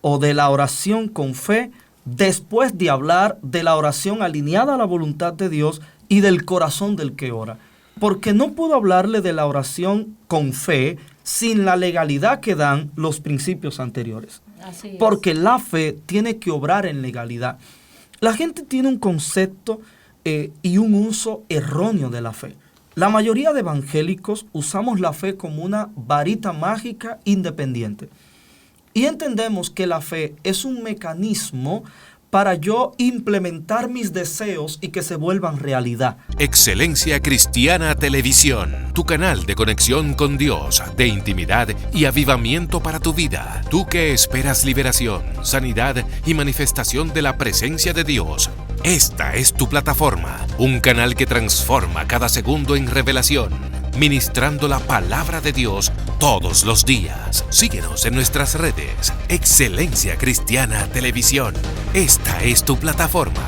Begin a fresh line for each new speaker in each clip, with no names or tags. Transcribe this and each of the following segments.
o de la oración con fe después de hablar de la oración alineada a la voluntad de Dios y del corazón del que ora. Porque no puedo hablarle de la oración con fe sin la legalidad que dan los principios anteriores.
Así es.
Porque la fe tiene que obrar en legalidad. La gente tiene un concepto y un uso erróneo de la fe. La mayoría de evangélicos usamos la fe como una varita mágica independiente. Y entendemos que la fe es un mecanismo para yo implementar mis deseos y que se vuelvan realidad.
Excelencia Cristiana Televisión, tu canal de conexión con Dios, de intimidad y avivamiento para tu vida. Tú que esperas liberación, sanidad y manifestación de la presencia de Dios. Esta es tu plataforma, un canal que transforma cada segundo en revelación, ministrando la palabra de Dios todos los días. Síguenos en nuestras redes. Excelencia Cristiana Televisión. Esta es tu plataforma.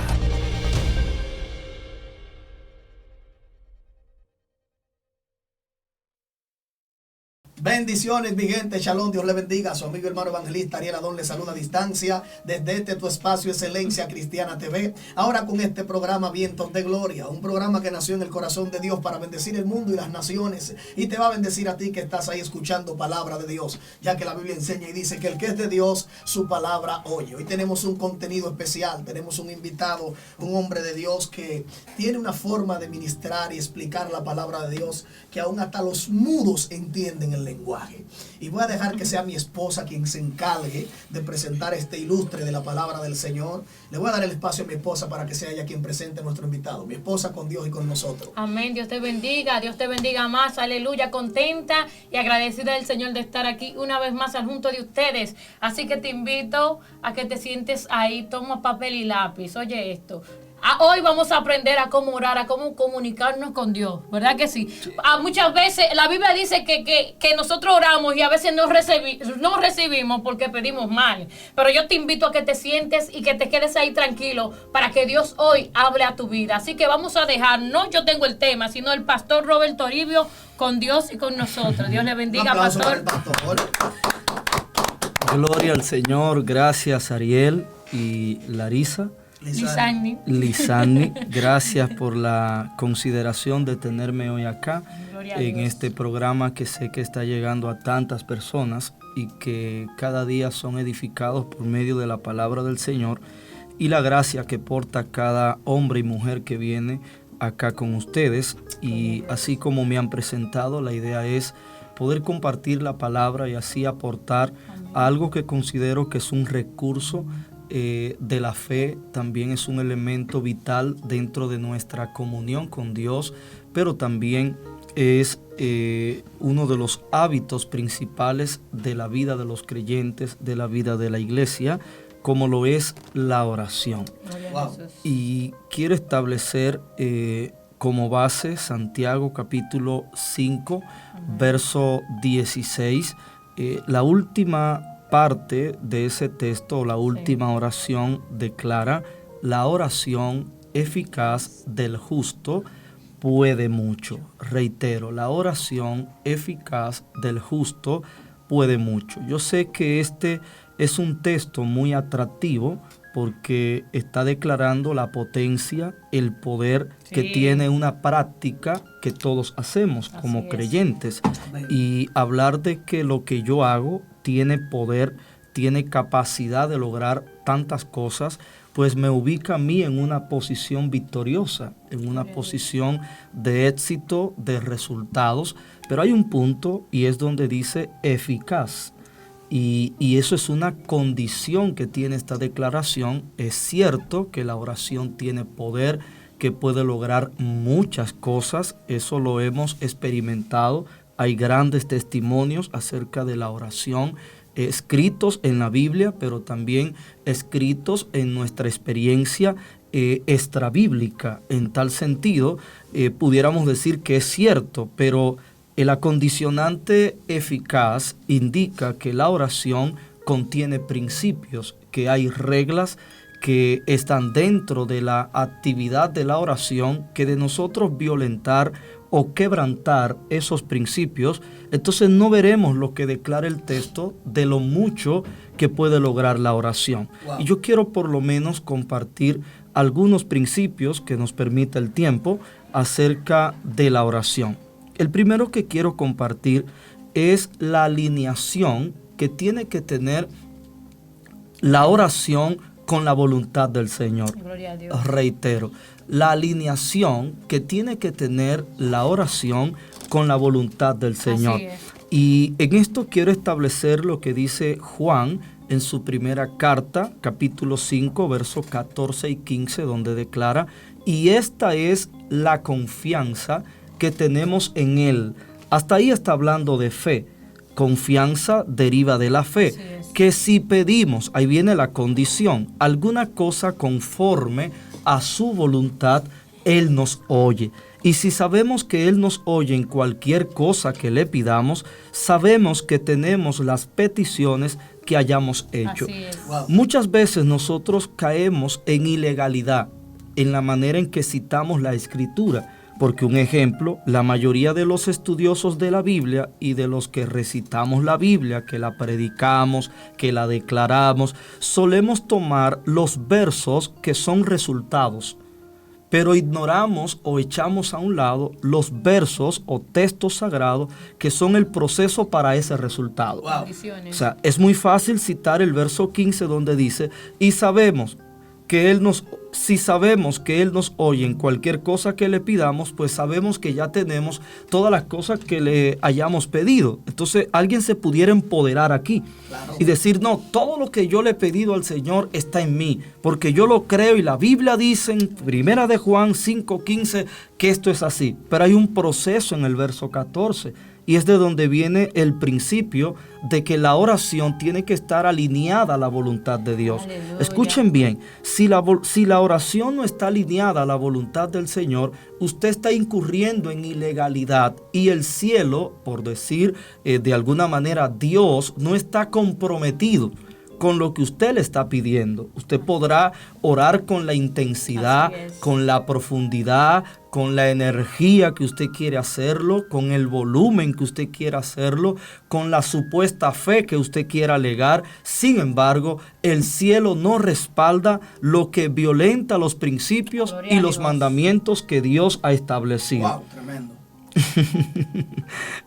Bendiciones, mi gente, shalom, Dios le bendiga. Su amigo hermano evangelista Ariel Adón le saluda a distancia desde tu espacio Excelencia Cristiana TV. Ahora con este programa Vientos de Gloria, un programa que nació en el corazón de Dios para bendecir el mundo y las naciones, y te va a bendecir a ti que estás ahí escuchando palabra de Dios, ya que la Biblia enseña y dice que el que es de Dios, su palabra oye. Hoy tenemos un contenido especial, tenemos un invitado, un hombre de Dios que tiene una forma de ministrar y explicar la palabra de Dios que aún hasta los mudos entienden el lenguaje. Y voy a dejar que sea mi esposa quien se encargue de presentar este ilustre de la palabra del Señor. Le voy a dar el espacio a mi esposa para que sea ella quien presente a nuestro invitado. Mi esposa con Dios y con nosotros.
Amén, Dios te bendiga más, aleluya, contenta y agradecida del Señor de estar aquí una vez más al junto de ustedes. Así que te invito a que te sientes ahí, toma papel y lápiz, oye esto. Hoy vamos a aprender a cómo orar, a cómo comunicarnos con Dios, ¿verdad que sí? Muchas veces la Biblia dice que nosotros oramos y a veces no recibimos porque pedimos mal. Pero yo te invito a que te sientes y que te quedes ahí tranquilo para que Dios hoy hable a tu vida. Así que vamos a dejar, no yo tengo el tema, sino el pastor Robert Toribio con Dios y con nosotros. Dios le bendiga,
Un aplauso
pastor.
para el pastor.
Gloria al Señor. Gracias, Ariel y Larisa. Lisani, gracias por la consideración de tenerme hoy acá en este programa que sé que está llegando a tantas personas y que cada día son edificados por medio de la palabra del Señor y la gracia que porta cada hombre y mujer que viene acá con ustedes. Y así como me han presentado, la idea es poder compartir la palabra y así aportar algo que considero que es un recurso de la fe, también es un elemento vital dentro de nuestra comunión con Dios, pero también es uno de los hábitos principales de la vida de los creyentes, de la vida de la iglesia, como lo es la oración.
Wow.
Y quiero establecer como base Santiago capítulo 5, verso 16, la última parte de ese texto, la última oración, declara: la oración eficaz del justo puede mucho. Reitero, la oración eficaz del justo puede mucho. Yo sé que este es un texto muy atractivo porque está declarando la potencia, el poder que tiene una práctica que todos hacemos como creyentes. Y hablar de que lo que yo hago tiene poder, tiene capacidad de lograr tantas cosas, pues me ubica a mí en una posición victoriosa, en una posición de éxito, de resultados. Pero hay un punto y es donde dice eficaz. Y eso es una condición que tiene esta declaración. Es cierto que la oración tiene poder, que puede lograr muchas cosas. Eso lo hemos experimentado. Hay grandes testimonios acerca de la oración, escritos en la Biblia, pero también escritos en nuestra experiencia extrabíblica. En tal sentido, pudiéramos decir que es cierto, pero el acondicionante eficaz indica que la oración contiene principios, que hay reglas que están dentro de la actividad de la oración, que de nosotros violentar o quebrantar esos principios, entonces no veremos lo que declara el texto de lo mucho que puede lograr la oración.
Wow.
Y yo quiero por lo menos compartir algunos principios que nos permite el tiempo acerca de la oración. El primero que quiero compartir es la alineación que tiene que tener la oración con la voluntad del Señor.
Gloria a Dios.
Reitero, la alineación que tiene que tener la oración con la voluntad del Señor.
Así es.
Y en esto quiero establecer lo que dice Juan en su primera carta, capítulo 5, versos 14 y 15, donde declara: y esta es la confianza que tenemos en Él. Hasta ahí está hablando de fe. Confianza deriva de la fe.
Así es.
Que si pedimos, ahí viene la condición, alguna cosa conforme a su voluntad, Él nos oye. Y si sabemos que Él nos oye en cualquier cosa que le pidamos, sabemos que tenemos las peticiones que hayamos hecho.
Así es.
Wow.
Muchas veces nosotros caemos en ilegalidad en la manera en que citamos la Escritura. Porque un ejemplo, la mayoría de los estudiosos de la Biblia y de los que recitamos la Biblia, que la predicamos, que la declaramos, solemos tomar los versos que son resultados, pero ignoramos o echamos a un lado los versos o textos sagrados que son el proceso para ese resultado.
Wow.
Bendiciones.
O sea, es muy fácil citar el verso 15 donde dice: y sabemos que si sabemos que Él nos oye en cualquier cosa que le pidamos, pues sabemos que ya tenemos todas las cosas que le hayamos pedido. Entonces alguien se pudiera empoderar aquí,
Claro.
y decir: no, todo lo que yo le he pedido al Señor está en mí, porque yo lo creo y la Biblia dice en 1 de Juan 5:15 que esto es así. Pero hay un proceso en el verso 14. Y es de donde viene el principio de que la oración tiene que estar alineada a la voluntad de Dios.
Aleluya.
Escuchen bien, si la oración no está alineada a la voluntad del Señor, usted está incurriendo en ilegalidad y el cielo, por decir de alguna manera, Dios no está comprometido con lo que usted le está pidiendo. Usted podrá orar con la intensidad,
Así es.
con la profundidad, con la energía que usted quiere hacerlo, con el volumen que usted quiera hacerlo, con la supuesta fe que usted quiera alegar. Sin embargo, el cielo no respalda lo que violenta los principios
Gloria
y
a
los
Dios.
mandamientos que Dios ha establecido.
Wow, tremendo.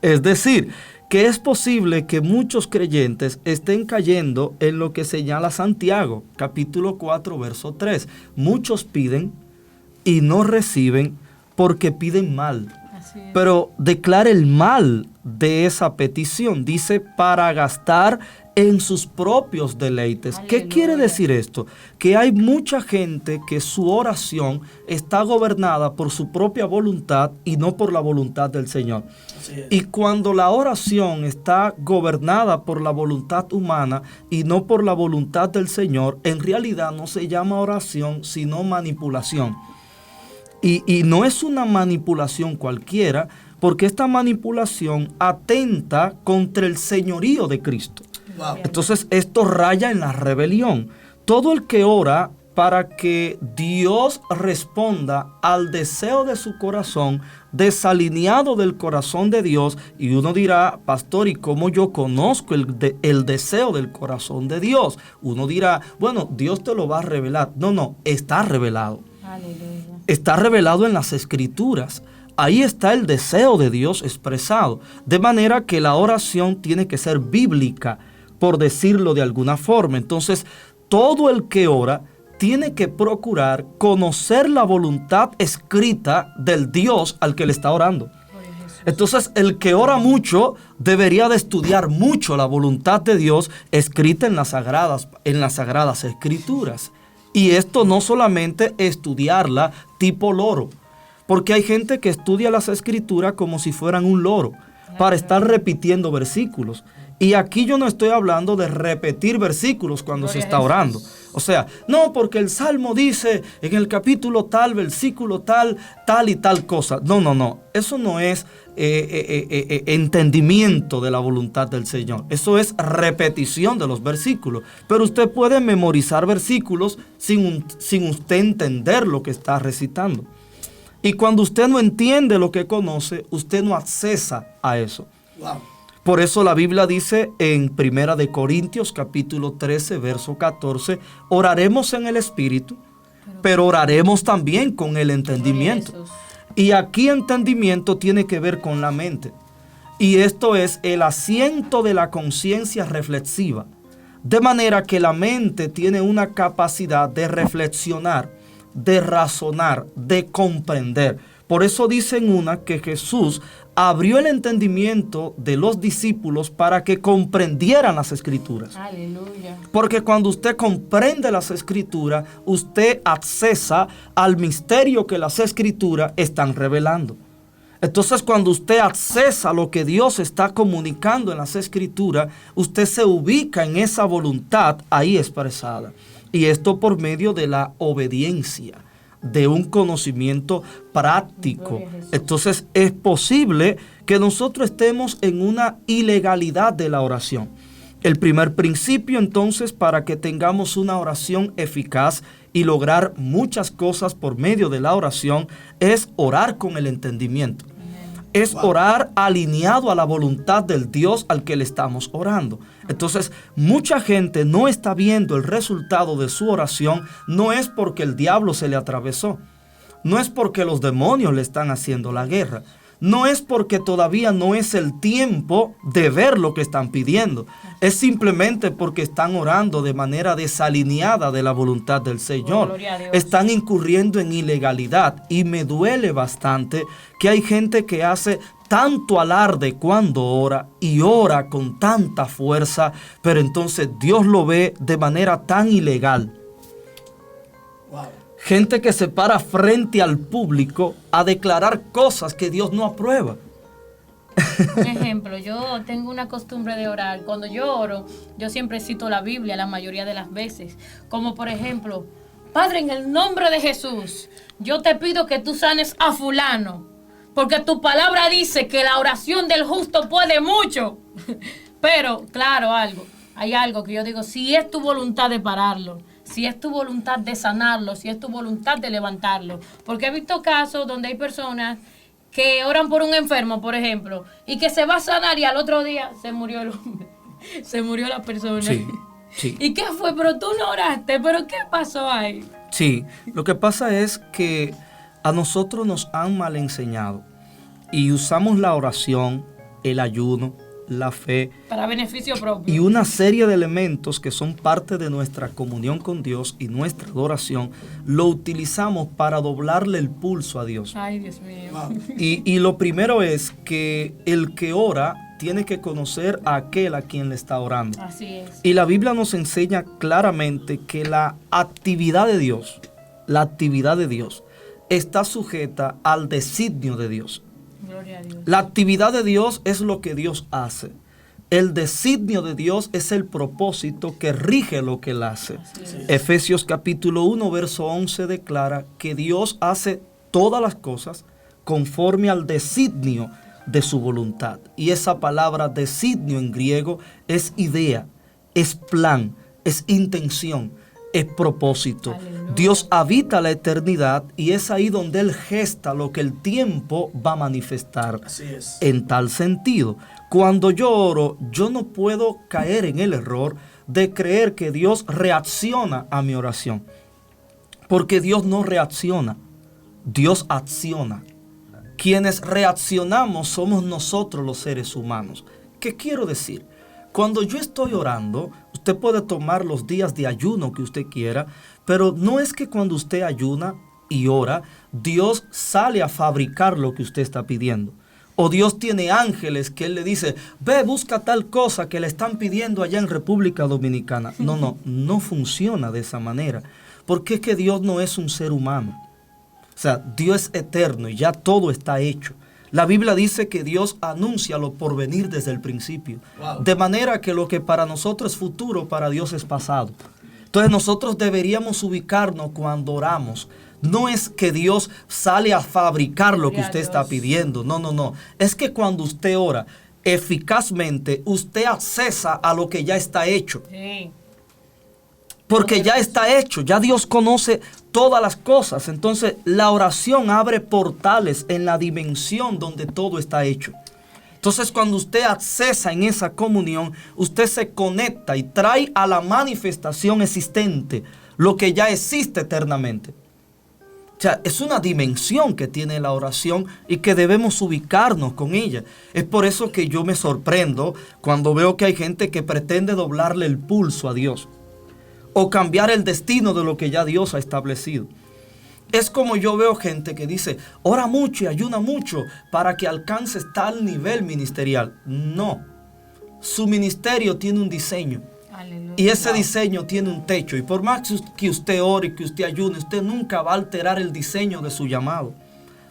Es decir, que es posible que muchos creyentes estén cayendo en lo que señala Santiago, capítulo 4, verso 3. Muchos piden y no reciben porque piden mal.
Así es.
Pero declara el mal de esa petición. Dice: para gastar en sus propios deleites. ¿Qué
Aleluya.
quiere decir esto? Que hay mucha gente que su oración está gobernada por su propia voluntad y no por la voluntad del Señor.
Así es.
Y cuando la oración está gobernada por la voluntad humana y no por la voluntad del Señor, en realidad no se llama oración, sino manipulación. Y no es una manipulación cualquiera, porque esta manipulación atenta contra el señorío de Cristo.
Wow.
Entonces esto raya en la rebelión. Todo el que ora para que Dios responda al deseo de su corazón, desalineado del corazón de Dios, y uno dirá: pastor, ¿y cómo yo conozco el deseo del corazón de Dios? Uno dirá: bueno, Dios te lo va a revelar. No, está revelado.
Aleluya.
Está revelado en las Escrituras. Ahí está el deseo de Dios expresado. De manera que la oración tiene que ser bíblica, por decirlo de alguna forma. Entonces, todo el que ora tiene que procurar conocer la voluntad escrita del Dios al que le está orando.
Gloria a Jesús.
Entonces, el que ora mucho debería de estudiar mucho la voluntad de Dios escrita en las sagradas Escrituras. Y esto no solamente estudiarla tipo loro, porque hay gente que estudia las Escrituras como si fueran un loro, para estar repitiendo versículos. Y aquí yo no estoy hablando de repetir versículos cuando se
Gloria a
está
Jesús.
orando. O sea, no, porque el Salmo dice en el capítulo tal, versículo tal, tal y tal cosa. No. Eso no es entendimiento de la voluntad del Señor. Eso es repetición de los versículos. Pero usted puede memorizar versículos sin usted entender lo que está recitando. Y cuando usted no entiende lo que conoce, usted no accesa a eso.
Wow.
Por eso la Biblia dice en 1 de Corintios capítulo 13, verso 14, oraremos en el Espíritu, pero oraremos también con el entendimiento. Y aquí entendimiento tiene que ver con la mente. Y esto es el asiento de la conciencia reflexiva. De manera que la mente tiene una capacidad de reflexionar, de razonar, de comprender. Por eso dicen una que Jesús abrió el entendimiento de los discípulos para que comprendieran las Escrituras.
Aleluya.
Porque cuando usted comprende las Escrituras, usted accesa al misterio que las Escrituras están revelando. Entonces, cuando usted accesa a lo que Dios está comunicando en las Escrituras, usted se ubica en esa voluntad ahí expresada. Y esto por medio de la obediencia, de un conocimiento práctico. Entonces, es posible que nosotros estemos en una ilegalidad de la oración. El primer principio, entonces, para que tengamos una oración eficaz y lograr muchas cosas por medio de la oración, es orar con el entendimiento. Es orar alineado a la voluntad del Dios al que le estamos orando. Entonces, mucha gente no está viendo el resultado de su oración, no es porque el diablo se le atravesó, no es porque los demonios le están haciendo la guerra, no es porque todavía no es el tiempo de ver lo que están pidiendo. Es simplemente porque están orando de manera desalineada de la voluntad del Señor. Están incurriendo en ilegalidad. Y me duele bastante que hay gente que hace tanto alarde cuando ora y ora con tanta fuerza, pero entonces Dios lo ve de manera tan ilegal. Wow. Gente que se para frente al público a declarar cosas que Dios no aprueba.
Un ejemplo, yo tengo una costumbre de orar. Cuando yo oro, yo siempre cito la Biblia la mayoría de las veces. Como por ejemplo, Padre, en el nombre de Jesús, yo te pido que tú sanes a fulano, porque tu palabra dice que la oración del justo puede mucho. Pero, claro, hay algo que yo digo, si es tu voluntad de pararlo, si es tu voluntad de sanarlo, si es tu voluntad de levantarlo. Porque he visto casos donde hay personas que oran por un enfermo, por ejemplo, y que se va a sanar y al otro día se murió el hombre, se murió la persona.
Sí, sí.
¿Y qué fue? Pero tú no oraste, ¿pero qué pasó ahí?
Sí, lo que pasa es que a nosotros nos han mal enseñado y usamos la oración, el ayuno, la fe
para beneficio propio
y una serie de elementos que son parte de nuestra comunión con Dios y nuestra adoración, lo utilizamos para doblarle el pulso a Dios.
Ay, Dios mío.
Y lo primero es que el que ora tiene que conocer a aquel a quien le está orando.
Así es.
Y la Biblia nos enseña claramente que la actividad de Dios está sujeta al designio de Dios.
Gloria a Dios.
La actividad de Dios es lo que Dios hace. El designio de Dios es el propósito que rige lo que Él hace. Efesios capítulo 1, verso 11 declara que Dios hace todas las cosas conforme al designio de su voluntad. Y esa palabra designio en griego es idea, es plan, es intención, es propósito. Aleluya. Dios habita la eternidad y es ahí donde Él gesta lo que el tiempo va a manifestar.
Así es.
En tal sentido, cuando yo oro, yo no puedo caer en el error de creer que Dios reacciona a mi oración. Porque Dios no reacciona, Dios acciona. Quienes reaccionamos somos nosotros los seres humanos. ¿Qué quiero decir? Cuando yo estoy orando, usted puede tomar los días de ayuno que usted quiera, pero no es que cuando usted ayuna y ora, Dios sale a fabricar lo que usted está pidiendo. O Dios tiene ángeles que Él le dice, ve, busca tal cosa que le están pidiendo allá en República Dominicana. No funciona de esa manera. Porque es que Dios no es un ser humano. O sea, Dios es eterno y ya todo está hecho. La Biblia dice que Dios anuncia lo por venir desde el principio. Wow. De manera que lo que para nosotros es futuro, para Dios es pasado. Entonces nosotros deberíamos ubicarnos cuando oramos. No es que Dios sale a fabricar lo que usted está pidiendo. No. Es que cuando usted ora eficazmente, usted accesa a lo que ya está hecho. Sí. Porque ya está hecho, ya Dios conoce todas las cosas. Entonces la oración abre portales en la dimensión donde todo está hecho. Entonces, cuando usted accesa en esa comunión, usted se conecta y trae a la manifestación existente lo que ya existe eternamente. O sea, es una dimensión que tiene la oración y que debemos ubicarnos con ella. Es por eso que yo me sorprendo cuando veo que hay gente que pretende doblarle el pulso a Dios o cambiar el destino de lo que ya Dios ha establecido. Es como yo veo gente que dice, ora mucho y ayuna mucho para que alcances tal nivel ministerial. No, su ministerio tiene un diseño. Y ese diseño tiene un techo. Y por más que usted ore y que usted ayune, usted nunca va a alterar el diseño de su llamado.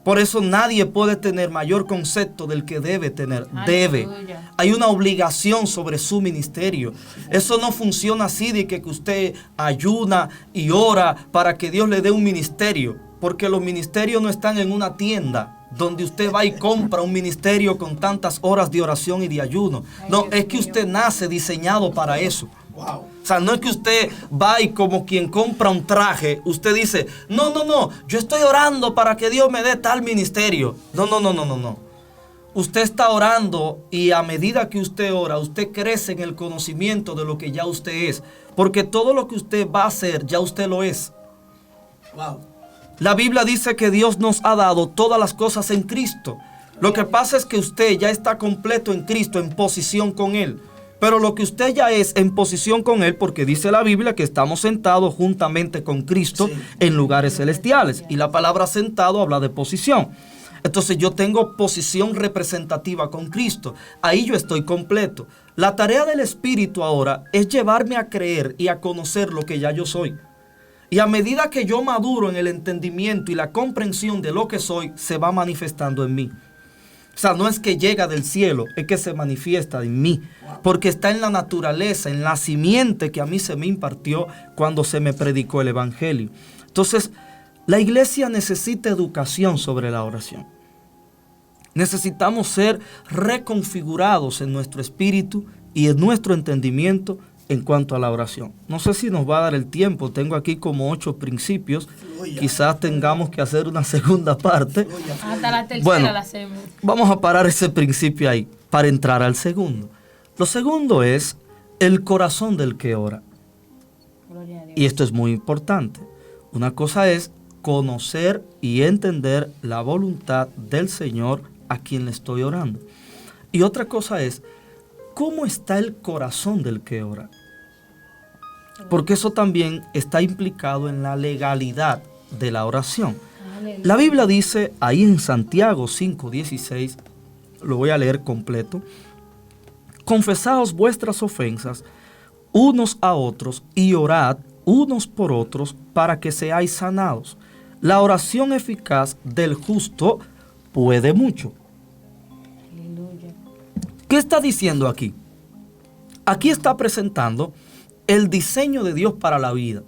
Por eso nadie puede tener mayor concepto del que debe tener. Debe. Hay una obligación sobre su ministerio. Eso no funciona así de que usted ayuna y ora para que Dios le dé un ministerio. Porque los ministerios no están en una tienda donde usted va y compra un ministerio con tantas horas de oración y de ayuno. No, es que usted nace diseñado para eso. Wow. O sea, no es que usted va y como quien compra un traje, usted dice, no, yo estoy orando para que Dios me dé tal ministerio. No. Usted está orando y a medida que usted ora, usted crece en el conocimiento de lo que ya usted es. Porque todo lo que usted va a hacer, ya usted lo es. Wow. La Biblia dice que Dios nos ha dado todas las cosas en Cristo. Lo que pasa es que usted ya está completo en Cristo, en posición con Él. Pero lo que usted ya es en posición con Él, porque dice la Biblia que estamos sentados juntamente con Cristo en lugares celestiales. Y la palabra sentado habla de posición. Entonces yo tengo posición representativa con Cristo. Ahí yo estoy completo. La tarea del Espíritu ahora es llevarme a creer y a conocer lo que ya yo soy. Y a medida que yo maduro en el entendimiento y la comprensión de lo que soy, se va manifestando en mí. O sea, no es que llega del cielo, es que se manifiesta en mí. Porque está en la naturaleza, en la simiente que a mí se me impartió cuando se me predicó el Evangelio. Entonces, la iglesia necesita educación sobre la oración. Necesitamos ser reconfigurados en nuestro espíritu y en nuestro entendimiento en cuanto a la oración. No sé si nos va a dar el tiempo. Tengo aquí como 8 principios. Quizás tengamos que hacer una segunda parte.
Hasta la tercera
bueno,
la hacemos.
Vamos a parar ese principio ahí para entrar al segundo. Lo segundo es el corazón del que ora.
Gloria a Dios.
Y esto es muy importante. Una cosa es conocer y entender la voluntad del Señor a quien le estoy orando. Y otra cosa es cómo está el corazón del que ora. Porque eso también está implicado en la legalidad de la oración. La Biblia dice ahí en Santiago 5:16, lo voy a leer completo: confesaos vuestras ofensas unos a otros y orad unos por otros para que seáis sanados. La oración eficaz del justo puede mucho.
Aleluya.
¿Qué está diciendo aquí? Aquí está presentando el diseño de Dios para la vida.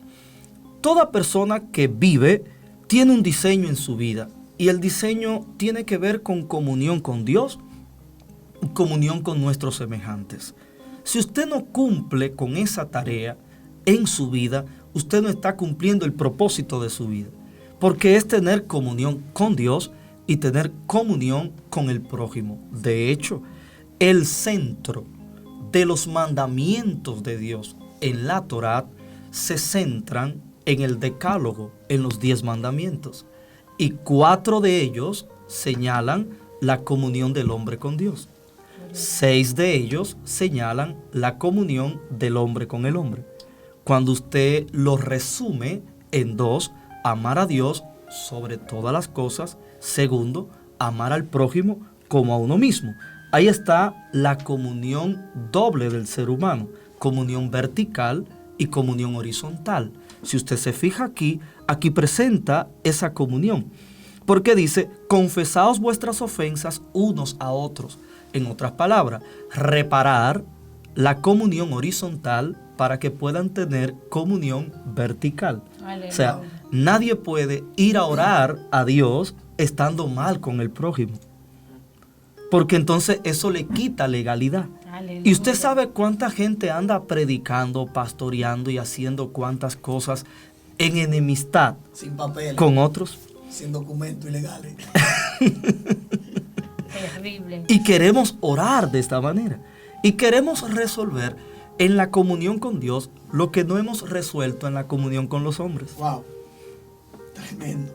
Toda persona que vive tiene un diseño en su vida y el diseño tiene que ver con comunión con Dios y comunión con nuestros semejantes. Si usted no cumple con esa tarea en su vida, usted no está cumpliendo el propósito de su vida, porque es tener comunión con Dios y tener comunión con el prójimo. De hecho, el centro de los mandamientos de Dios en la Torá se centran en el decálogo, en los 10 mandamientos. Y 4 de ellos señalan la comunión del hombre con Dios. 6 de ellos señalan la comunión del hombre con el hombre. Cuando usted lo resume en 2, amar a Dios sobre todas las cosas. Segundo, amar al prójimo como a uno mismo. Ahí está la comunión doble del ser humano, comunión vertical y comunión horizontal. Si usted se fija aquí presenta esa comunión, porque dice, confesaos vuestras ofensas unos a otros. En otras palabras, reparar la comunión horizontal para que puedan tener comunión vertical. Aleluya. O sea, nadie puede ir a orar a Dios estando mal con el prójimo, porque entonces eso le quita legalidad. Aleluya. Y usted sabe cuánta gente anda predicando, pastoreando y haciendo cuántas cosas en enemistad,
sin papeles,
con otros,
sin documentos ilegales.
Terrible.
Y queremos orar de esta manera. Y queremos resolver en la comunión con Dios lo que no hemos resuelto en la comunión con los hombres.
Wow. Tremendo.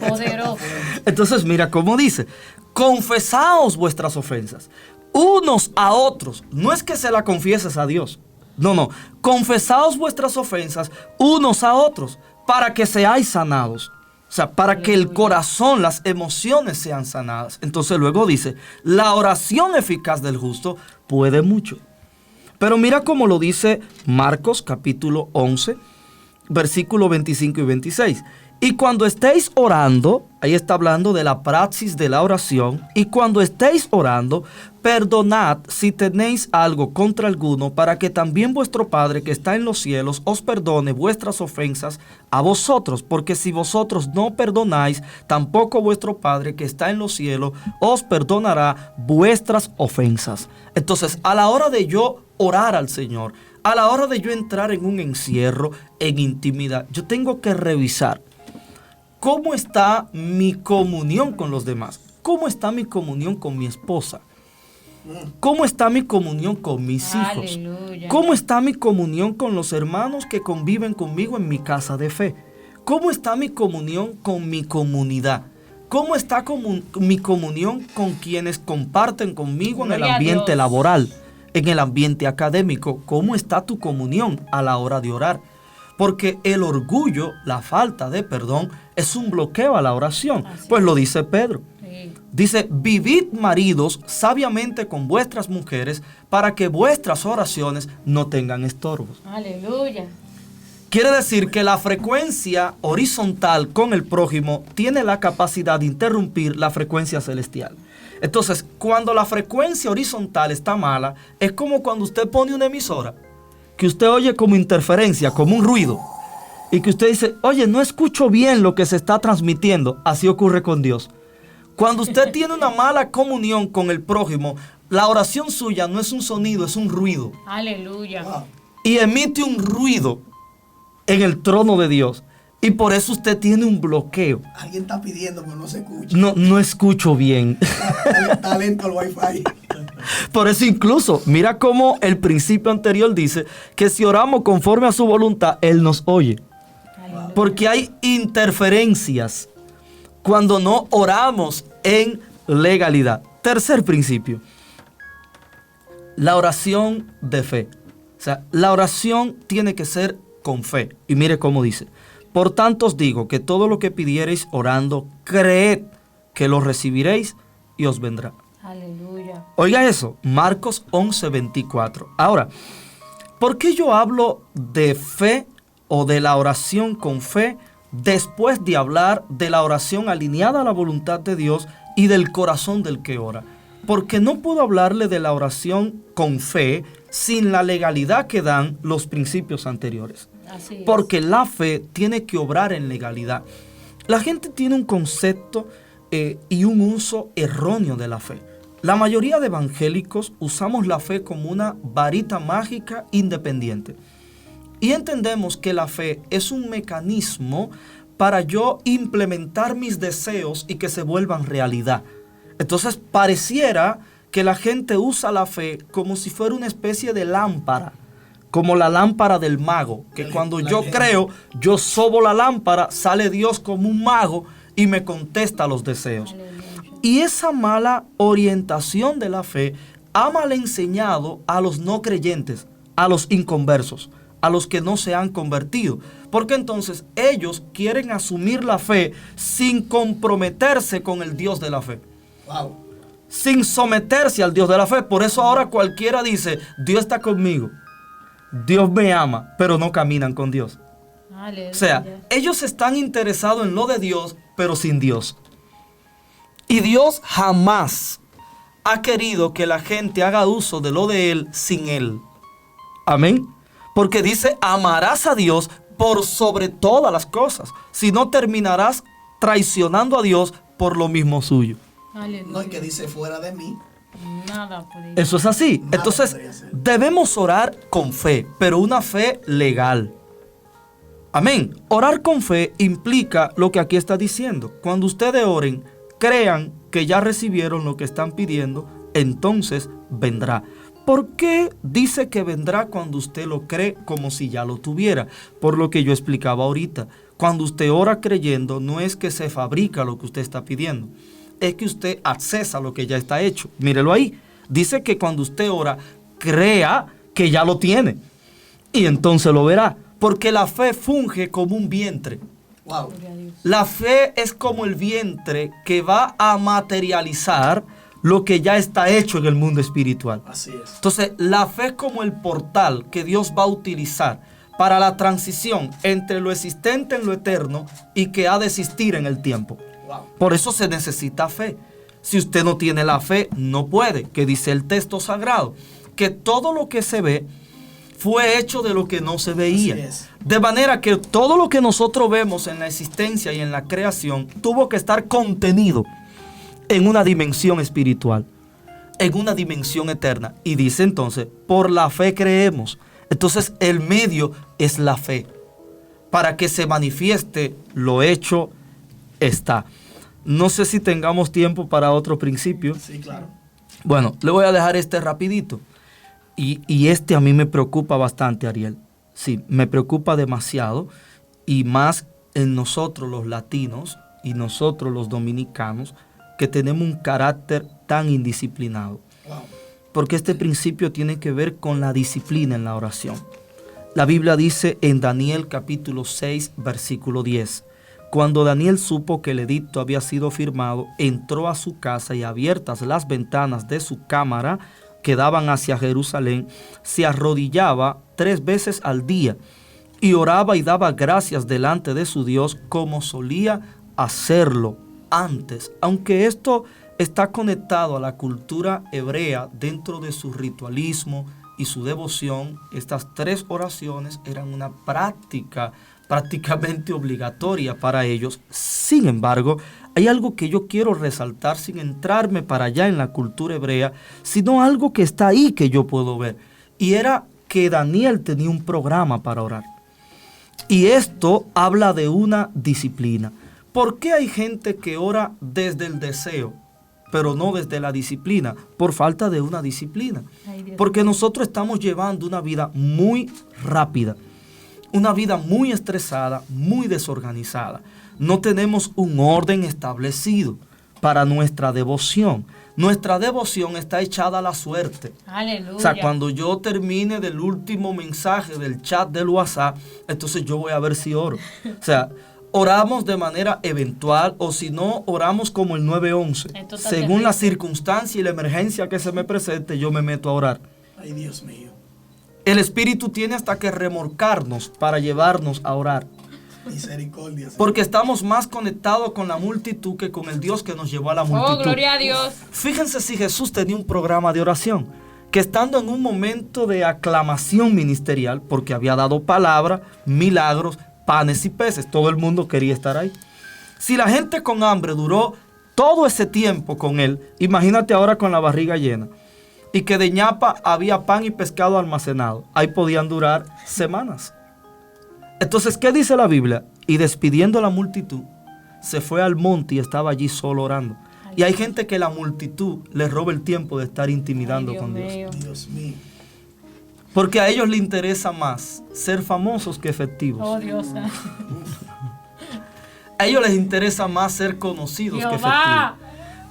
Poderoso.
Entonces mira cómo dice: confesaos vuestras ofensas unos a otros. No es que se la confieses a Dios. No. Confesaos vuestras ofensas unos a otros para que seáis sanados. O sea, para que el corazón, las emociones sean sanadas. Entonces luego dice: la oración eficaz del justo puede mucho. Pero mira cómo lo dice Marcos capítulo 11, versículo 25 y 26. Y cuando estéis orando, ahí está hablando de la praxis de la oración, y cuando estéis orando, perdonad si tenéis algo contra alguno, para que también vuestro Padre que está en los cielos os perdone vuestras ofensas a vosotros, porque si vosotros no perdonáis, tampoco vuestro Padre que está en los cielos os perdonará vuestras ofensas. Entonces, a la hora de yo orar al Señor, a la hora de yo entrar en un encierro, en intimidad, yo tengo que revisar cómo está mi comunión con los demás, cómo está mi comunión con mi esposa, cómo está mi comunión con mis hijos,
Aleluya.
cómo está mi comunión con los hermanos que conviven conmigo en mi casa de fe, cómo está mi comunión con mi comunidad, cómo está mi comunión con quienes comparten conmigo en el
Gloria a
ambiente
Dios.
laboral, en el ambiente académico, cómo está tu comunión a la hora de orar. Porque el orgullo, la falta de perdón, es un bloqueo a la oración.
Así
Pues
es.
lo dice Pedro.
Sí.
Dice: vivid maridos sabiamente con vuestras mujeres para que vuestras oraciones no tengan estorbos.
Aleluya.
Quiere decir que la frecuencia horizontal con el prójimo tiene la capacidad de interrumpir la frecuencia celestial. Entonces, cuando la frecuencia horizontal está mala, es como cuando usted pone una emisora que usted oye como interferencia, como un ruido, y que usted dice: oye, no escucho bien lo que se está transmitiendo. Así ocurre con Dios. Cuando usted tiene una mala comunión con el prójimo, la oración suya no es un sonido, es un ruido.
Aleluya.
Wow.
Y emite un ruido en el trono de Dios. Y por eso usted tiene un bloqueo.
Alguien está pidiendo, pero no se escucha.
No escucho bien.
Está lento el wifi.
Por eso incluso, mira cómo el principio anterior dice que si oramos conforme a su voluntad, Él nos oye.
Aleluya.
Porque hay interferencias cuando no oramos en legalidad. Tercer principio, la oración de fe. O sea, la oración tiene que ser con fe. Y mire cómo dice: por tanto os digo que todo lo que pidiereis orando, creed que lo recibiréis y os vendrá.
Aleluya.
Oiga eso, Marcos 11:24. Ahora, ¿por qué yo hablo de fe o de la oración con fe después de hablar de la oración alineada a la voluntad de Dios y del corazón del que ora? Porque no puedo hablarle de la oración con fe sin la legalidad que dan los principios anteriores.
Así es.
Porque la fe tiene que obrar en legalidad. La gente tiene un concepto y un uso erróneo de la fe. La mayoría de evangélicos usamos la fe como una varita mágica independiente. Y entendemos que la fe es un mecanismo para yo implementar mis deseos y que se vuelvan realidad. Entonces pareciera que la gente usa la fe como si fuera una especie de lámpara, como la lámpara del mago, que cuando yo creo, yo sobo la lámpara, sale Dios como un mago y me contesta los deseos. Y esa mala orientación de la fe ha mal enseñado a los no creyentes, a los inconversos, a los que no se han convertido. Porque entonces ellos quieren asumir la fe sin comprometerse con el Dios de la fe.
Wow.
Sin someterse al Dios de la fe. Por eso ahora cualquiera dice: Dios está conmigo, Dios me ama, pero no caminan con Dios.
Aleluya.
O sea, ellos están interesados en lo de Dios, pero sin Dios. Y Dios jamás ha querido que la gente haga uso de lo de Él sin Él. Amén. Porque dice: amarás a Dios por sobre todas las cosas. Si no, terminarás traicionando a Dios por lo mismo suyo.
Aleluya.
No hay que dice fuera de mí.
Nada podría.
Eso es así.
Nada
Entonces,
podría ser.
debemos orar con fe, pero una fe legal. Amén. Orar con fe implica lo que aquí está diciendo. Cuando ustedes oren, crean que que ya recibieron lo que están pidiendo, entonces vendrá. ¿Por qué dice que vendrá cuando usted lo cree como si ya lo tuviera? Por lo que yo explicaba ahorita. Cuando usted ora creyendo, no es que se fabrica lo que usted está pidiendo, es que usted accesa lo que ya está hecho. Mírelo ahí. Dice que cuando usted ora, crea que ya lo tiene. Y entonces lo verá. Porque la fe funge como un vientre.
Wow.
La fe es como el vientre que va a materializar lo que ya está hecho en el mundo espiritual.
Así es.
Entonces, la fe es como el portal que Dios va a utilizar para la transición entre lo existente en lo eterno y que ha de existir en el tiempo.
Wow.
Por eso se necesita fe. Si usted no tiene la fe, no puede. Que dice el texto sagrado, que todo lo que se ve fue hecho de lo que no se veía.
Así es.
De manera que todo lo que nosotros vemos en la existencia y en la creación tuvo que estar contenido en una dimensión espiritual, en una dimensión eterna. Y dice entonces, por la fe creemos. Entonces el medio es la fe. Para que se manifieste lo hecho está. No sé si tengamos tiempo para otro principio.
Sí, claro.
Bueno, le voy a dejar este rapidito. Y este a mí me preocupa bastante, Ariel. Sí, me preocupa demasiado. Y más en nosotros los latinos y nosotros los dominicanos, que tenemos un carácter tan indisciplinado.
Wow.
Porque este principio tiene que ver con la disciplina en la oración. La Biblia dice en Daniel capítulo 6, versículo 10. Cuando Daniel supo que el edicto había sido firmado, entró a su casa y abiertas las ventanas de su cámara que daban hacia Jerusalén, se arrodillaba 3 veces al día y oraba y daba gracias delante de su Dios como solía hacerlo antes. Aunque esto está conectado a la cultura hebrea dentro de su ritualismo y su devoción, estas 3 oraciones eran una práctica prácticamente obligatoria para ellos. Sin embargo, hay algo que yo quiero resaltar sin entrarme para allá en la cultura hebrea, sino algo que está ahí que yo puedo ver. Y era que Daniel tenía un programa para orar. Y esto habla de una disciplina. ¿Por qué hay gente que ora desde el deseo, pero no desde la disciplina? Por falta de una disciplina. Porque nosotros estamos llevando una vida muy rápida, una vida muy estresada, muy desorganizada. No tenemos un orden establecido para nuestra devoción. Nuestra devoción está echada a la suerte.
Aleluya.
O sea, cuando yo termine del último mensaje del chat del WhatsApp, entonces yo voy a ver si oro. O sea, oramos de manera eventual, o si no, oramos como el 911. Según la circunstancia y la emergencia que se me presente, yo me meto a orar.
Ay, Dios mío.
El Espíritu tiene hasta que remolcarnos para llevarnos a orar.
Misericordia, Señor.
Porque estamos más conectados con la multitud que con el Dios que nos llevó a la multitud.
Oh, gloria a Dios.
Fíjense si Jesús tenía un programa de oración, que estando en un momento de aclamación ministerial, porque había dado palabra, milagros, panes y peces, todo el mundo quería estar ahí. Si la gente con hambre duró todo ese tiempo con él, imagínate ahora con la barriga llena. Y que de ñapa había pan y pescado almacenado. Ahí podían durar semanas. Entonces, ¿qué dice la Biblia? Y despidiendo a la multitud, se fue al monte y estaba allí solo orando. Y hay gente que la multitud le roba el tiempo de estar intimidando con Dios.
Dios mío.
Porque a ellos les interesa más ser famosos que efectivos.
Oh, Dios.
A ellos les interesa más ser conocidos que efectivos.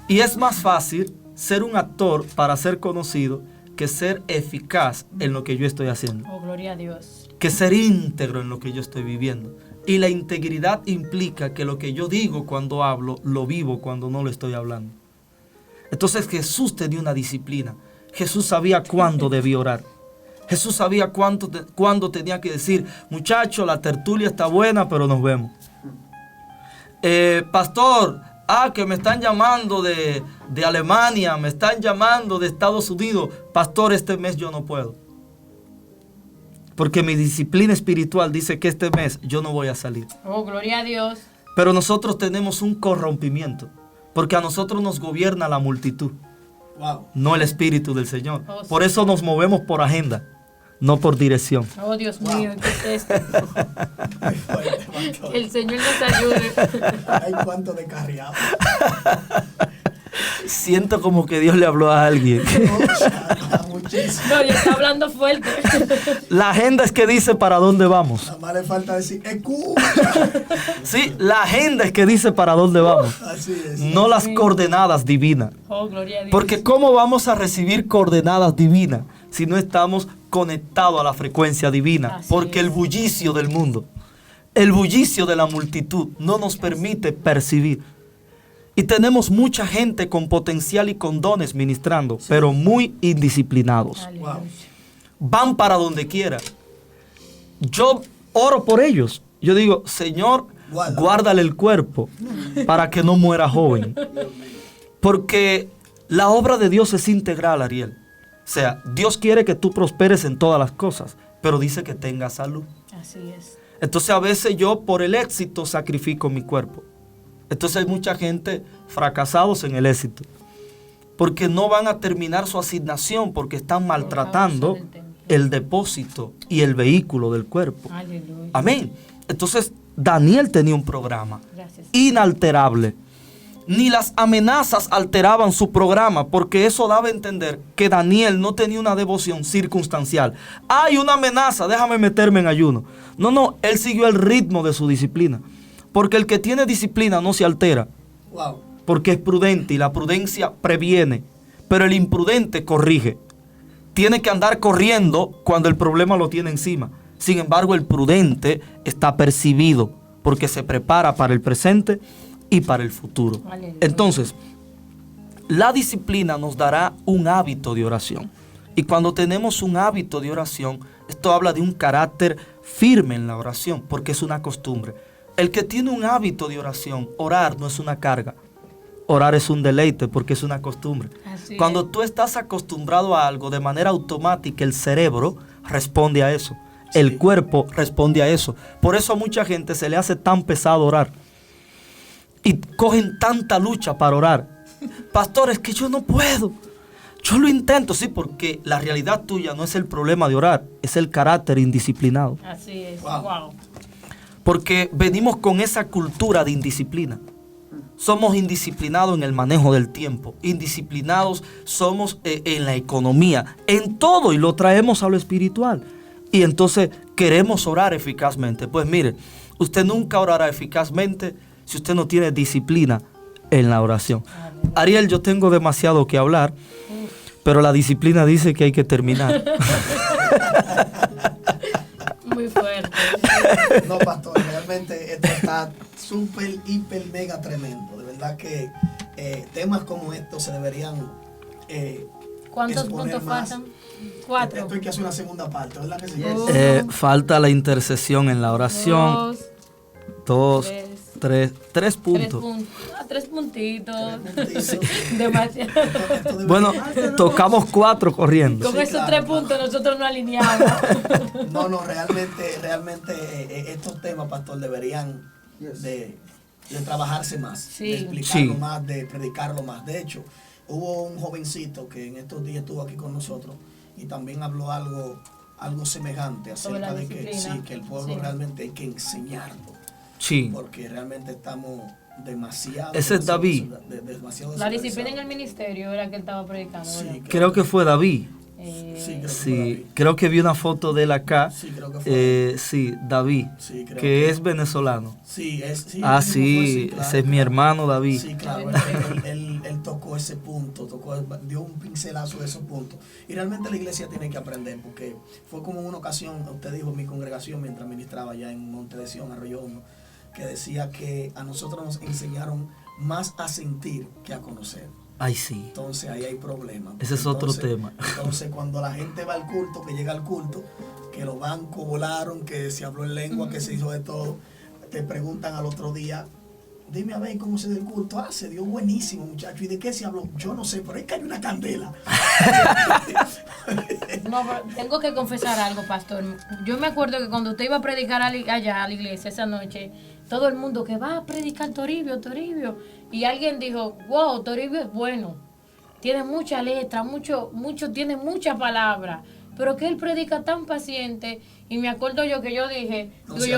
Y es más fácil ser un actor para ser conocido que ser eficaz en lo que yo estoy haciendo.
Oh, gloria a Dios.
Que ser íntegro en lo que yo estoy viviendo. Y la integridad implica que lo que yo digo cuando hablo, lo vivo cuando no lo estoy hablando. Entonces Jesús tenía una disciplina. Jesús sabía cuándo debía orar. Jesús sabía cuándo tenía que decir, muchacho, la tertulia está buena, pero nos vemos. Pastor, que me están llamando de Alemania, me están llamando de Estados Unidos. Pastor, este mes yo no puedo. Porque mi disciplina espiritual dice que este mes yo no voy a salir.
Oh, gloria a Dios.
Pero nosotros tenemos un corrompimiento, porque a nosotros nos gobierna la multitud,
Wow.
no el Espíritu del Señor.
Oh, sí.
Por eso nos movemos por agenda, no por dirección.
Oh, Dios mío, ¿qué es esto?
Ay, fuerte, pastor.
El Señor nos ayude.
Ay, cuánto descarriado.
Siento como que Dios le habló a alguien.
Muchísimo.
No, yo está hablando fuerte.
La agenda es que dice para dónde vamos.
Nada más le falta decir, escucha.
Sí, la agenda es que dice para dónde vamos.
Así es.
No las coordenadas divinas.
Oh, gloria a Dios.
Porque ¿cómo vamos a recibir coordenadas divinas si no estamos conectados a la frecuencia divina?
Así
Porque
es.
el bullicio del mundo, el bullicio de la multitud no nos permite percibir. Y tenemos mucha gente con potencial y con dones ministrando, pero muy indisciplinados.
Aleluya.
Wow.
Van para donde quiera. Yo oro por ellos. Yo digo, Señor, guárdale el cuerpo para que no muera joven. Porque la obra de Dios es integral, Ariel. O sea, Dios quiere que tú prosperes en todas las cosas, pero dice que tengas salud.
Así es.
Entonces a veces yo por el éxito sacrifico mi cuerpo. Entonces hay mucha gente fracasados en el éxito. Porque no van a terminar su asignación porque están maltratando el depósito y el vehículo del cuerpo.
Aleluya.
Amén. Entonces Daniel tenía un programa
Gracias.
inalterable. Ni las amenazas alteraban su programa, porque eso daba a entender que Daniel no tenía una devoción circunstancial. Hay una amenaza, déjame meterme en ayuno. No, él siguió el ritmo de su disciplina. Porque el que tiene disciplina no se altera,
Wow.
porque es prudente y la prudencia previene, pero el imprudente corrige. Tiene que andar corriendo cuando el problema lo tiene encima. Sin embargo, el prudente está percibido porque se prepara para el presente y para el futuro.
Aleluya.
Entonces, la disciplina nos dará un hábito de oración. Y cuando tenemos un hábito de oración, esto habla de un carácter firme en la oración, porque es una costumbre. El que tiene un hábito de oración, orar no es una carga. Orar es un deleite porque es una costumbre.
Así
Cuando
es.
tú estás acostumbrado a algo, de manera automática el cerebro responde a eso. El cuerpo responde a eso. Por eso a mucha gente se le hace tan pesado orar. Y cogen tanta lucha para orar. Pastor, es que yo no puedo. Yo lo intento, sí, porque la realidad tuya no es el problema de orar, es el carácter indisciplinado.
Así es.
Wow.
Wow.
Porque venimos con esa cultura de indisciplina. Somos indisciplinados en el manejo del tiempo. Indisciplinados somos en la economía, en todo, y lo traemos a lo espiritual. Y entonces queremos orar eficazmente. Pues mire, usted nunca orará eficazmente si usted no tiene disciplina en la oración. Ariel, yo tengo demasiado que hablar, pero la disciplina dice que hay que terminar.
Muy fuerte.
No, pastor, realmente esto está súper, hiper, mega tremendo. De verdad que temas como estos se deberían
¿Cuántos
exponer
puntos
más.
faltan? 4.
Esto hay que hacer una segunda parte, ¿verdad que sí?
Falta la intercesión en la oración. 2, 3
Tres
puntos.
puntos. 3 puntitos.
Puntitos.
Demasiado.
Esto debería-
Bueno, tocamos 4 corriendo.
Con
Sí,
esos
claro,
3
claro.
puntos nosotros no alineamos.
No, realmente estos temas, pastor, deberían de trabajarse más,
Sí.
de explicarlo
Sí.
más, de predicarlo más. De hecho, hubo un jovencito que en estos días estuvo aquí con nosotros y también habló algo semejante
Sobre la
acerca de que
disciplina.
sí, que el pueblo
Sí.
realmente hay que enseñarlo,
Sí.
porque realmente estamos demasiado.
Ese es David.
demasiado
La disciplina en el
desorganizados.
ministerio era que él estaba predicando,
Sí,
¿verdad?
Creo que fue David.
Sí, creo que fue
Sí,
David.
creo que vi una foto de él acá.
Sí, creo que fue.
Sí, David,
Sí, creo
que es venezolano.
Sí, sí.
Ah,
él mismo fue,
sí,
claro,
ese es mi
claro.
hermano David.
Sí, claro, él tocó ese punto, dio un pincelazo de esos puntos. Y realmente la iglesia tiene que aprender, porque fue como en una ocasión, usted dijo en mi congregación mientras ministraba allá en Monte de Sion, Arroyo Hondo, que decía que a nosotros nos enseñaron más a sentir que a conocer.
Ay, sí.
Entonces ahí hay problemas.
Ese es otro tema.
Entonces cuando la gente va al culto, que llega al culto, que los bancos volaron, que se habló en lengua, que se hizo de todo, te preguntan al otro día, dime a ver cómo se dio el culto. Ah, se dio buenísimo, muchacho. ¿Y de qué se habló? Yo no sé, pero ahí cayó una candela.
No, pero tengo que confesar algo, pastor. Yo me acuerdo que cuando usted iba a predicar allá a la iglesia esa noche, todo el mundo que va a predicar Toribio. Y alguien dijo, wow, Toribio es bueno. Tiene mucha letra, tiene mucha palabra. Pero que él predica tan paciente Y me acuerdo yo que yo dije,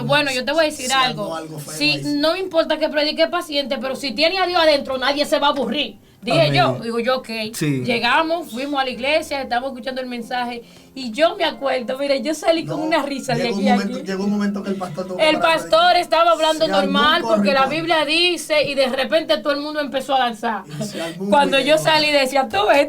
bueno,
yo te voy a decir algo. Si no importa que predique paciente, pero si tiene a Dios adentro, nadie se va a aburrir. Dije yo, digo yo, ok.
Sí.
Llegamos, fuimos a la iglesia, estábamos escuchando el mensaje. Y yo me acuerdo, mire, yo salí con una risa de aquí a aquí.
Llegó un momento que el
pastor estaba hablando normal porque la Biblia dice, y de repente todo el mundo empezó a danzar. Cuando yo salí decía, tú ves,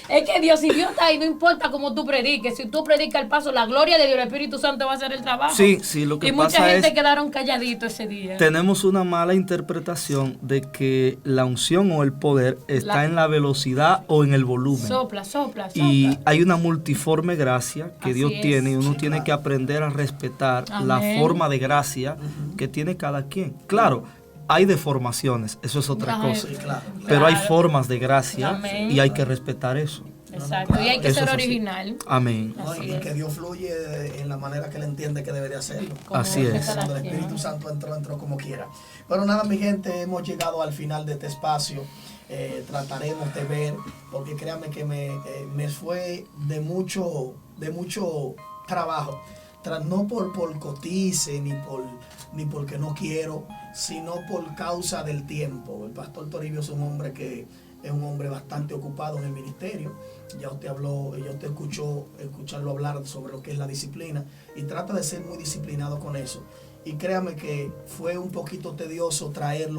es que Dios, si Dios está ahí, no importa cómo tú prediques, si tú predicas el paso, la gloria de Dios, el Espíritu Santo va a hacer el trabajo.
Sí, lo que
y
pasa
mucha gente
es,
quedaron calladitos ese día.
Tenemos una mala interpretación de que la unción o el poder está en la velocidad o en el volumen.
Sopla.
Y hay una multiforme gracia que Dios tiene, y uno tiene que aprender a respetar la forma de gracia que tiene cada quien. Claro, hay deformaciones, eso es otra cosa. Pero hay formas de gracia y hay que respetar eso.
Exacto, y hay que ser original.
Amén.
Y que Dios fluye en la manera que Él entiende que debería hacerlo.
Así es.
Cuando el Espíritu Santo entró como quiera. Pero nada, mi gente, hemos llegado al final de este espacio. Trataremos de ver, porque créanme que me fue de mucho trabajo, no por cotice ni porque no quiero, sino por causa del tiempo. El pastor Toribio es un hombre que es un hombre bastante ocupado en el ministerio. Ya usted escucharlo hablar sobre lo que es la disciplina, y trata de ser muy disciplinado con eso. Y créame que fue un poquito tedioso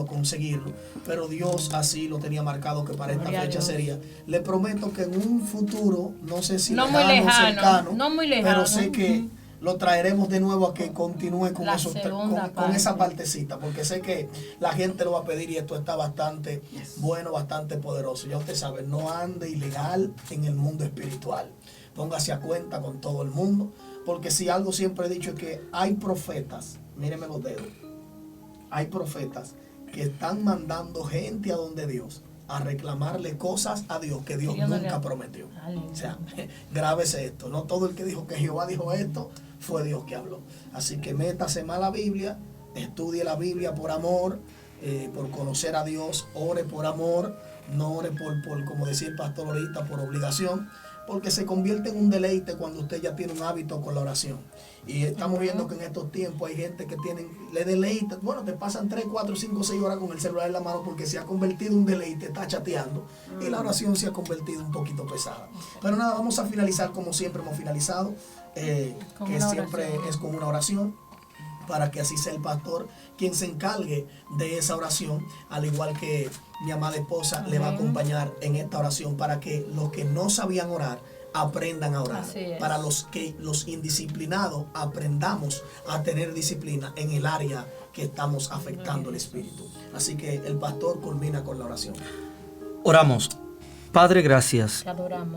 conseguirlo, pero Dios así lo tenía marcado que para esta fecha sería. Le prometo que en un futuro, no sé si
no cercano,
pero sé que lo traeremos de nuevo a que continúe con esa partecita, porque sé que la gente lo va a pedir, y esto está bastante bueno, bastante poderoso. Ya usted sabe, no ande ilegal en el mundo espiritual. Póngase a cuenta con todo el mundo, porque si algo siempre he dicho es que hay profetas, míreme los dedos, hay profetas que están mandando gente a donde Dios a reclamarle cosas a Dios que Dios nunca prometió. O sea, grábese esto, no todo el que dijo que Jehová dijo esto fue Dios que habló. Así que métase más la Biblia, estudie la Biblia por amor, por conocer a Dios, ore por amor, no ore por como decía el pastor ahorita, por obligación, porque se convierte en un deleite cuando usted ya tiene un hábito con la oración. Y estamos viendo que en estos tiempos hay gente que le deleita, bueno, te pasan 3, 4, 5, 6 horas con el celular en la mano porque se ha convertido en un deleite, está chateando, y la oración se ha convertido un poquito pesada. Pero nada, vamos a finalizar como siempre hemos finalizado, que siempre es con una oración, para que así sea el pastor quien se encargue de esa oración, al igual que mi amada esposa le va a acompañar en esta oración, para que los que no sabían orar aprendan a orar, para los indisciplinados aprendamos a tener disciplina en el área que estamos afectando el espíritu. Así que el pastor culmina con la oración.
Oramos. Padre, gracias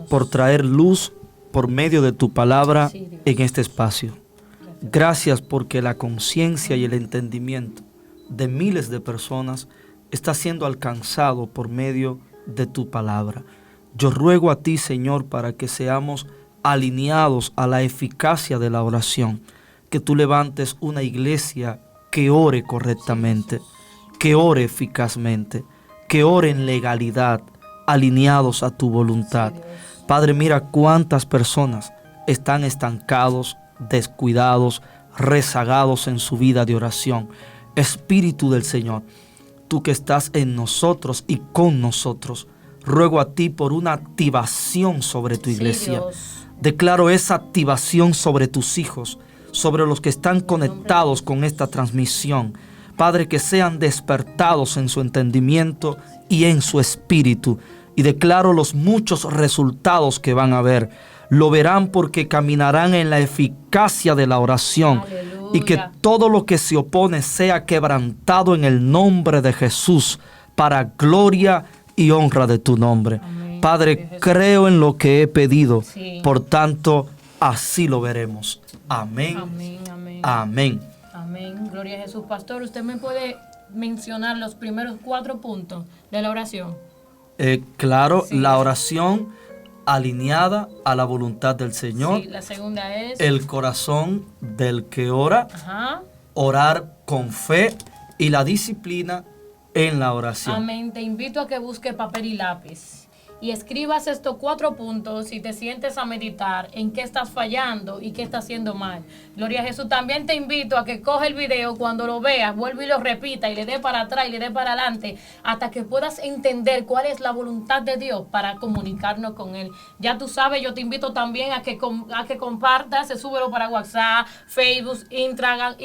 por traer luz por medio de tu palabra en este espacio. Gracias porque la conciencia y el entendimiento de miles de personas está siendo alcanzado por medio de tu palabra. Yo ruego a ti, Señor, para que seamos alineados a la eficacia de la oración, que tú levantes una iglesia que ore correctamente, que ore eficazmente, que ore en legalidad, alineados a tu voluntad. Padre, mira cuántas personas están estancados, descuidados, rezagados en su vida de oración. Espíritu del Señor, tú que estás en nosotros y con nosotros, ruego a ti por una activación sobre tu iglesia. Declaro esa activación sobre tus hijos, sobre los que están conectados con esta transmisión. Padre, que sean despertados en su entendimiento y en su espíritu. Y declaro los muchos resultados que van a ver. Lo verán porque caminarán en la eficacia de la oración. Aleluya. Y que todo lo que se opone sea quebrantado en el nombre de Jesús, para gloria y honra de tu nombre. Amén. Padre, creo en lo que he pedido. Por tanto, así lo veremos. Amén.
Amén, amén.
Amén.
Amén. Gloria a Jesús. Pastor, ¿usted me puede mencionar los primeros 4 puntos de la oración?
Claro, la oración alineada a la voluntad del Señor.
Sí, la segunda es
el corazón del que ora.
Ajá.
Orar con fe y la disciplina en la oración.
Amén. Te invito a que busque papel y lápiz y escribas estos 4 puntos y te sientes a meditar en qué estás fallando y qué estás haciendo mal. Gloria a Jesús. También te invito a que coge el video, cuando lo veas, vuelva y lo repita y le dé para atrás y le dé para adelante hasta que puedas entender cuál es la voluntad de Dios para comunicarnos con Él. Ya tú sabes, yo te invito también a que compartas, súbelo para WhatsApp, Facebook, Instagram,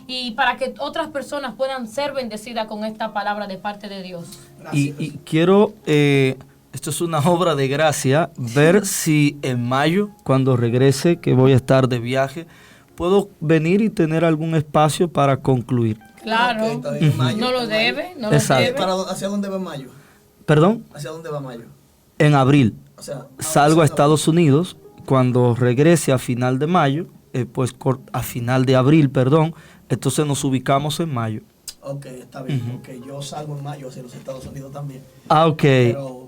y para que otras personas puedan ser bendecidas con esta palabra de parte de Dios.
Y quiero, esto es una obra de gracia, ver si en mayo, cuando regrese, que voy a estar de viaje, puedo venir y tener algún espacio para concluir.
Claro, no lo debe, no lo debe.
¿Hacia dónde va mayo?
¿Perdón?
¿Hacia dónde va mayo?
En abril.
O sea,
salgo a Estados Unidos. Cuando regrese a final de mayo, a final de abril, entonces nos ubicamos en mayo.
Ok, está bien. Okay, yo salgo en mayo hacia los Estados Unidos también.
Ah, ok.
Pero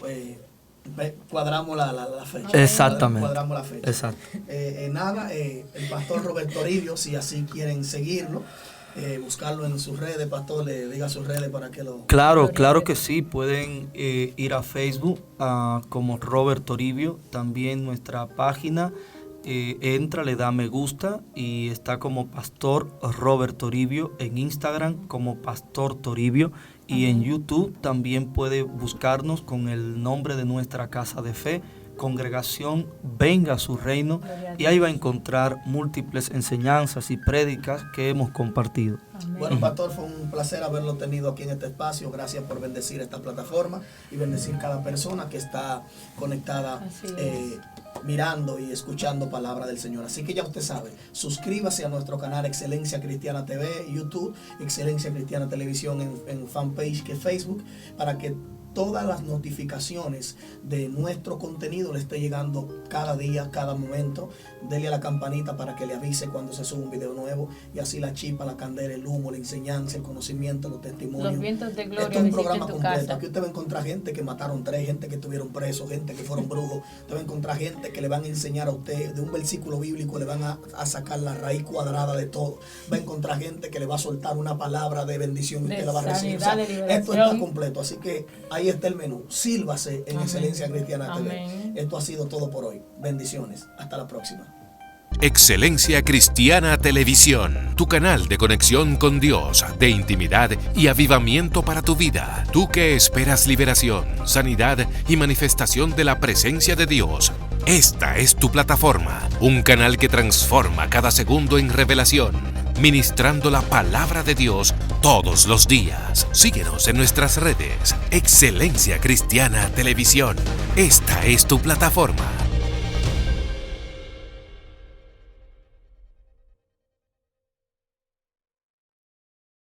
cuadramos la fecha.
Exactamente.
Cuadramos la fecha.
Exacto.
El pastor Roberto Toribio, si así quieren seguirlo, buscarlo en sus redes, pastor, le diga sus redes para que lo...
Claro que sí. Pueden ir a Facebook como Robert Toribio. También nuestra página. Entra, le da me gusta y está como Pastor Robert Toribio, en Instagram como Pastor Toribio, y en YouTube también puede buscarnos con el nombre de nuestra casa de fe, Congregación Venga a su Reino, y ahí va a encontrar múltiples enseñanzas y prédicas que hemos compartido.
Amén.
Bueno, pastor, fue un placer haberlo tenido aquí en este espacio. Gracias por bendecir esta plataforma y bendecir cada persona que está conectada, mirando y escuchando palabra del Señor. Así que ya usted sabe, suscríbase a nuestro canal Excelencia Cristiana TV, YouTube, Excelencia Cristiana Televisión en fanpage que es Facebook, para que todas las notificaciones de nuestro contenido le esté llegando cada día, cada momento. Dele a la campanita para que le avise cuando se sube un video nuevo, y así la chispa, la candela, el humo, la enseñanza, el conocimiento, los testimonios.
Los vientos de gloria.
Esto es un programa
tu
completo.
casa.
Aquí usted va a encontrar gente que mataron 3, gente que estuvieron presos, gente que fueron brujos. Usted va a encontrar gente que le van a enseñar a usted de un versículo bíblico, le van a sacar la raíz cuadrada de todo. Va a encontrar gente que le va a soltar una palabra de bendición y usted la va a recibir. O sea, esto está completo. Así que ahí está el menú. Sírvase en Excelencia Cristiana TV. Esto ha sido todo por hoy. Bendiciones. Hasta la próxima.
Excelencia Cristiana Televisión, tu canal de conexión con Dios, de intimidad y avivamiento para tu vida. Tú que esperas liberación, sanidad y manifestación de la presencia de Dios. Esta es tu plataforma, un canal que transforma cada segundo en revelación, ministrando la palabra de Dios todos los días. Síguenos en nuestras redes. Excelencia Cristiana Televisión. Esta es tu plataforma.